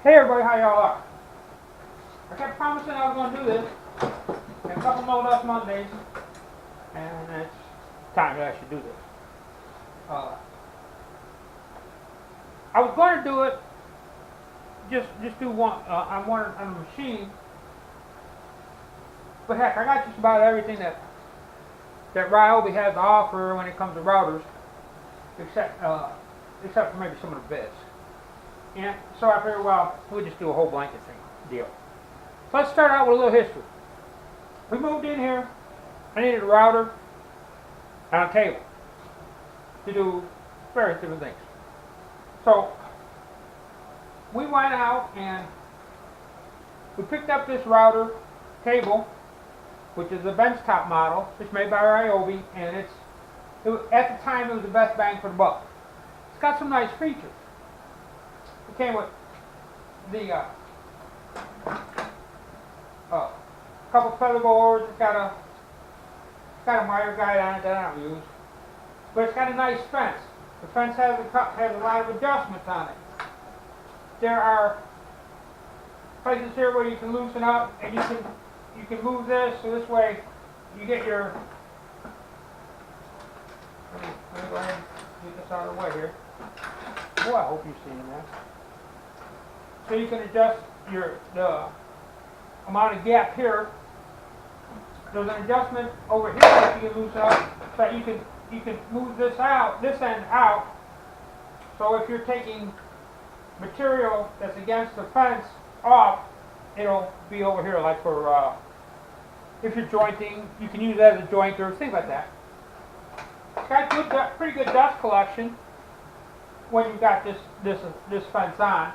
Hey everybody, how y'all are? I kept promising I was going to do this in a couple more less Mondays, and it's time to actually do this. I was going to do it, just do one on a machine, but heck, I got just about everything that Ryobi has to offer when it comes to routers, except for maybe some of the bits. And so I figured, well, we'll just do a whole blanket thing deal. So let's start out with a little history. We moved in here. I needed a router and a table to do various different things. So we went out and we picked up this router table, which is a benchtop model. It's made by Ryobi, and at the time it was the best bang for the buck. It's got some nice features. It came with the couple feather boards. It's got a miter guide on it that I don't use, but it's got a nice fence. The fence has a lot of adjustments on it. There are places here where you can loosen up, and you can move this so this way you get your. Let me go ahead and get this out of the way here. Oh, I hope you're seeing that. So you can adjust the amount of gap here. There's an adjustment over here that you can loosen up, so that you can move this end out. So if you're taking material that's against the fence off, it'll be over here, like for if you're jointing, you can use that as a jointer, things like that. It's got pretty good dust collection when you've got this fence on.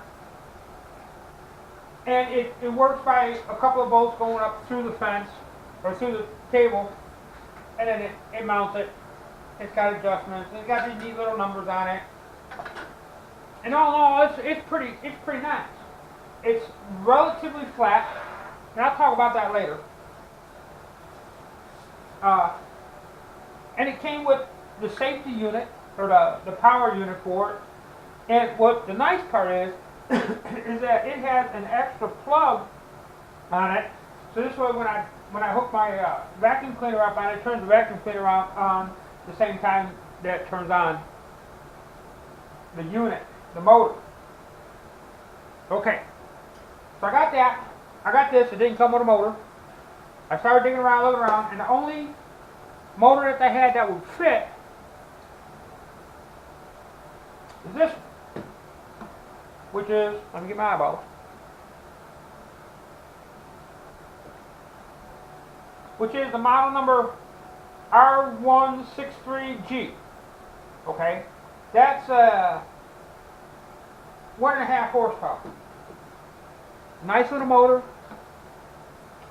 And it works by a couple of bolts going up through the fence, or through the table, and then it mounts it. It's got adjustments, it's got these neat little numbers on it. And all in all, it's pretty nice. It's relatively flat, and I'll talk about that later. And it came with the safety unit, or the power unit for it. And what the nice part is that it has an extra plug on it. So this way, when I hook my vacuum cleaner up on it, turns the vacuum cleaner on the same time that it turns on the unit, the motor. Okay, so I got that. I got this. It didn't come with a motor. I started digging around, looking around, and the only motor that they had that would fit is this one, which is, let me get my eyeballs, which is the model number R163G. Okay, that's 1.5 horsepower. Nice little motor,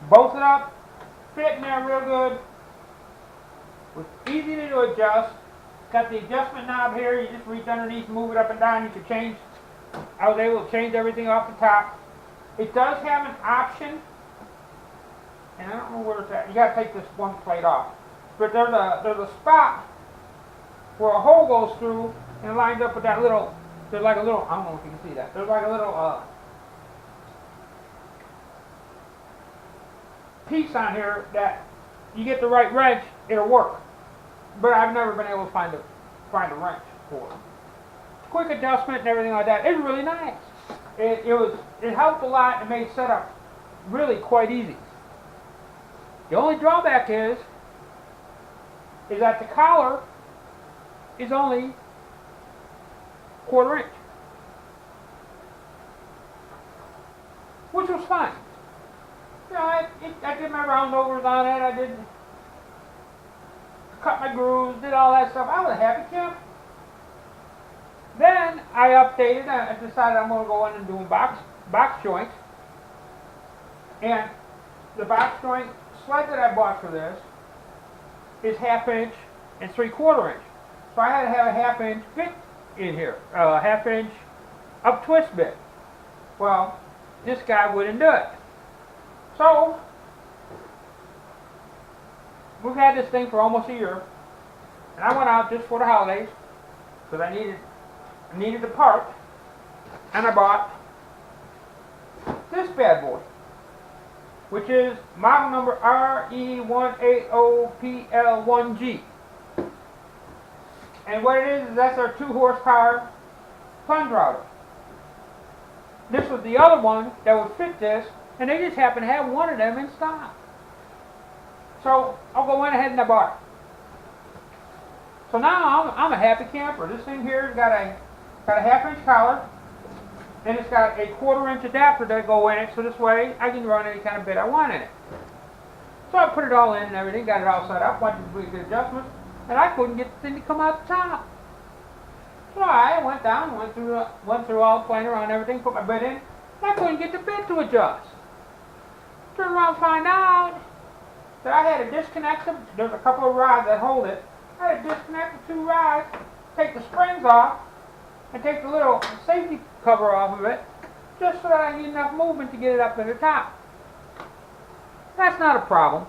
bolted up, fit in there real good. Was easy to adjust. Got the adjustment knob here. You just reach underneath, move it up and down. You can change. I was able to change everything off the top. It does have an option, and I don't know where it's at. You got to take this one plate off. But there's a spot where a hole goes through, and it lines up with that little. There's like a little. I don't know if you can see that. There's like a little piece on here that you get the right wrench, it'll work. But I've never been able to find a wrench for it. Quick adjustment and everything like that. It's really nice. It helped a lot and made setup really quite easy. The only drawback is that the collar is only 1/4 inch, which was fine. You know, I did my round overs on it. I did cut my grooves, did all that stuff. I was a happy camp. Then I updated. I decided I'm going to go in and do box joints. And the box joint sled that I bought for this is 1/2 inch and 3/4 inch. So I had to have a 1/2 inch bit in here, a 1/2 inch up twist bit. Well, this guy wouldn't do it. So we've had this thing for almost a year, and I went out just for the holidays because I needed the part, and I bought bad boy, which is model number RE180PL1G. And what it is that's our 2 horsepower plunge router. This was the other one that would fit this, and they just happen to have one of them in stock. So I'll go in ahead and I bought it. So now I'm a happy camper. This thing here's got a half-inch collar, and it's got a 1/4-inch adapter that go in it, so this way I can run any kind of bit I want in it. So I put it all in and everything, got it all set up, went to do the adjustments, and I couldn't get the thing to come out the top. So I went down, went through all, playing around everything, put my bit in, and I couldn't get the bit to adjust. Turn around and find out that I had to disconnect them. There's a couple of rods that hold it. I had to disconnect the 2 rods, take the springs off, and take the little safety cover off of it, just so that I get enough movement to get it up to the top. That's not a problem.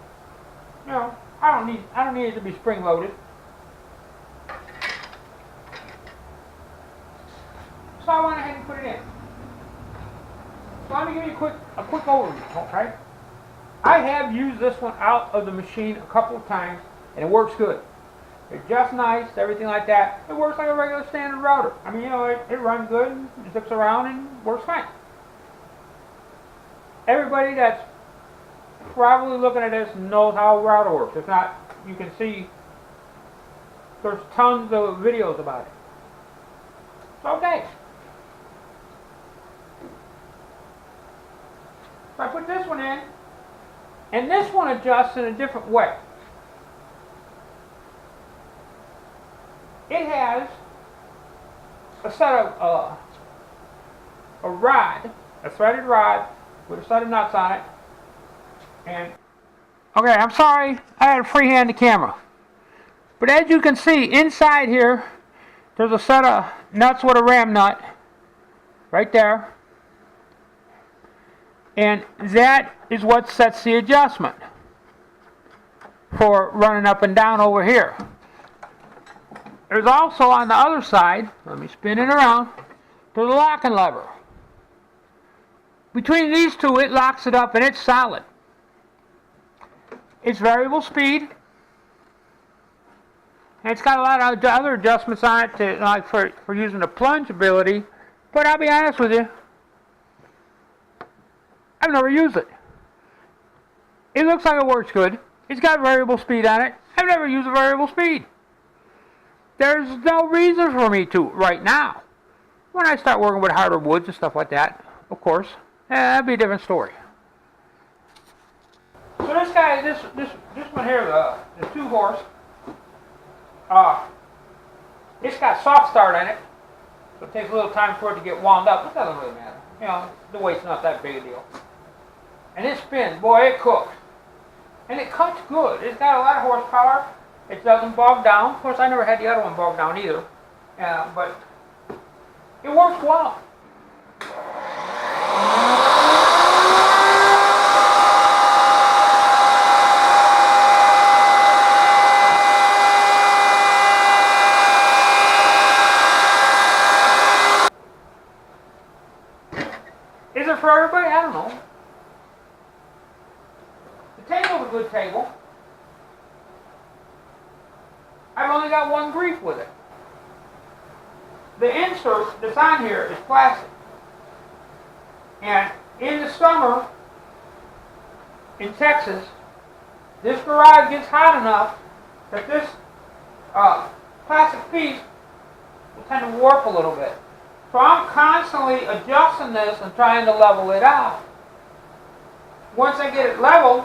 You know, I don't need it to be spring loaded. So I went ahead and put it in. So let me give you a quick overview, okay? I have used this one out of the machine a couple of times, and it works good. It's just nice, everything like that. It works like a regular standard router. I mean, you know, it runs good, and it sticks around, and works fine. Everybody that's probably looking at this knows how a router works. If not, you can see there's tons of videos about it. So, okay. So I put this one in, and this one adjusts in a different way. It has a set of a rod, a threaded rod with a set of nuts on it. And okay, I'm sorry, I had to freehand the camera. But as you can see, inside here, there's a set of nuts with a ram nut right there. And that is what sets the adjustment for running up and down over here. There's also on the other side, let me spin it around, there's a locking lever. Between these two, it locks it up and it's solid. It's variable speed. And it's got a lot of other adjustments on it to, like for using the plunge ability. But I'll be honest with you, I've never used it. It looks like it works good. It's got variable speed on it. I've never used a variable speed. There's no reason for me to right now. When I start working with harder woods and stuff like that, of course, that'd be a different story. So this guy, this one here, the 2 horse, it's got soft start in it, so it takes a little time for it to get wound up. It doesn't really matter. You know, the weight's not that big a deal. And it spins, boy, it cooks. And it cuts good. It's got a lot of horsepower. It doesn't bog down. Of course, I never had the other one bog down either. But it works well. Is it for everybody? I don't know. The table's a good table. I've only got one grief with it. The insert that's on here is plastic. And in the summer, in Texas, this garage gets hot enough that this plastic piece will tend to warp a little bit. So I'm constantly adjusting this and trying to level it out. Once I get it leveled,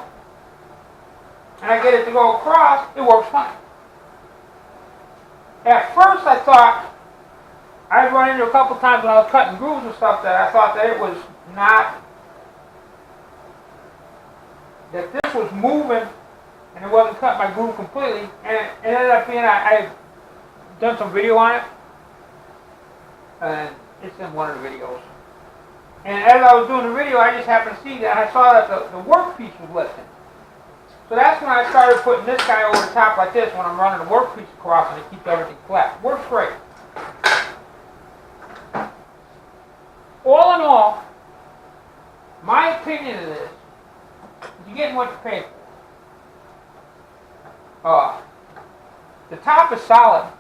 and I get it to go across, it works fine. At first I thought, I'd run into a couple times when I was cutting grooves and stuff that I thought that it was not, that this was moving and it wasn't cutting my groove completely. And it ended up being, I've done some video on it. And it's in one of the videos. And as I was doing the video, I just happened to see that, and I saw that the workpiece was lifting. So that's when I started putting this guy over the top like this when I'm running the workpiece across and it keeps everything flat. Works great. All in all, my getting into this is you're getting what you pay for. The top is solid.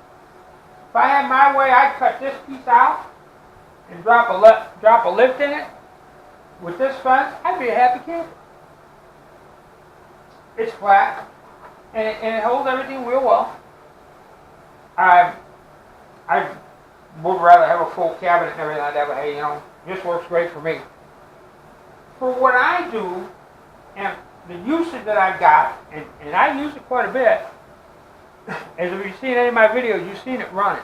If I had my way, I'd cut this piece out and drop a lift in it with this fence. I'd be a happy camper. It's flat and it holds everything real well. I would rather have a full cabinet and everything like that, but hey, you know, this works great for me. For what I do and the usage that I've got, and I use it quite a bit, as if you've seen any of my videos, you've seen it running.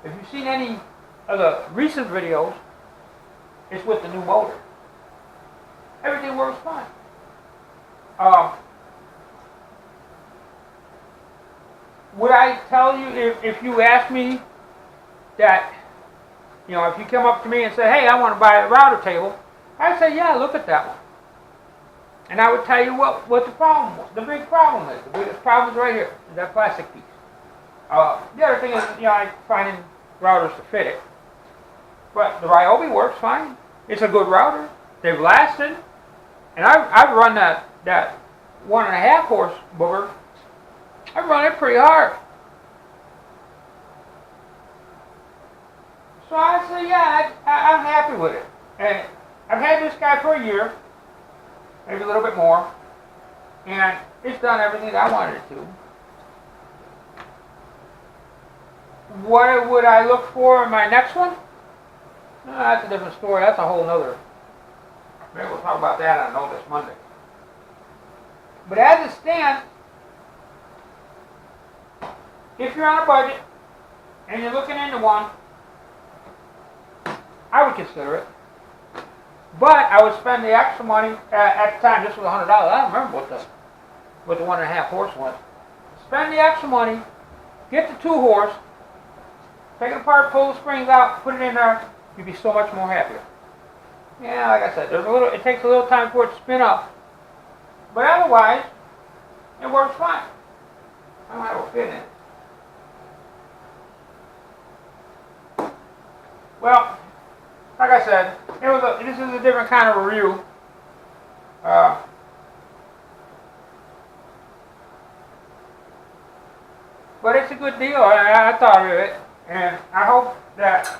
If you've seen any of the recent videos, it's with the new motor. Everything works fine. Would I tell you, if you asked me that, you know, if you come up to me and say, hey, I want to buy a router table, I'd say, yeah, look at that one. And I would tell you what the problem was. The big problem is. The biggest problem is right here, is that plastic piece. The other thing is, you know, I'm finding routers to fit it. But the Ryobi works fine. It's a good router. They've lasted. And I've run that 1.5 horse booger. I've run it pretty hard. So I say, yeah, I'm happy with it. And I've had this guy for a year, maybe a little bit more, and it's done everything I wanted it to. What would I look for in my next one? That's a different story. That's a whole nother. Maybe we'll talk about that on Know This Monday. But as it stands, if you're on a budget and you're looking into one, I would consider it. But I would spend the extra money. At the time, this was $100. I don't remember what the 1.5 horse was. Spend the extra money, get the 2 horse, take it apart, pull the springs out, put it in there. You'd be so much more happier. Yeah, like I said, it takes a little time for it to spin up. But otherwise, it works fine. I don't have a fit in it. Well, like I said, this is a different kind of review. But it's a good deal. I thought of it, and I hope that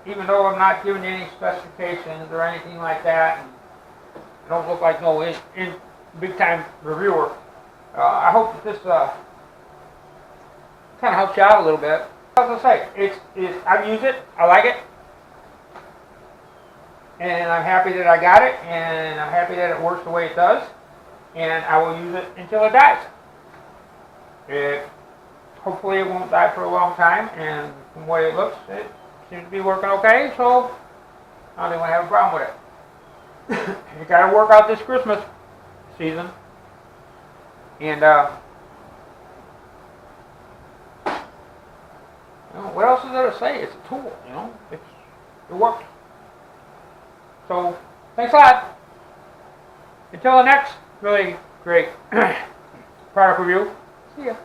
even though I'm not giving you any specifications or anything like that, and I don't look like no big time reviewer, I hope that this kind of helps you out a little bit. As I say, I've used it, I like it, and I'm happy that I got it, and I'm happy that it works the way it does, and I will use it until it dies. Hopefully it won't die for a long time, and from the way it looks, it seems to be working okay, so I don't think I have a problem with it. You gotta work out this Christmas season, and what else is there to say? It's a tool, you know. It works. So, thanks a lot. Until the next really great product review. See ya.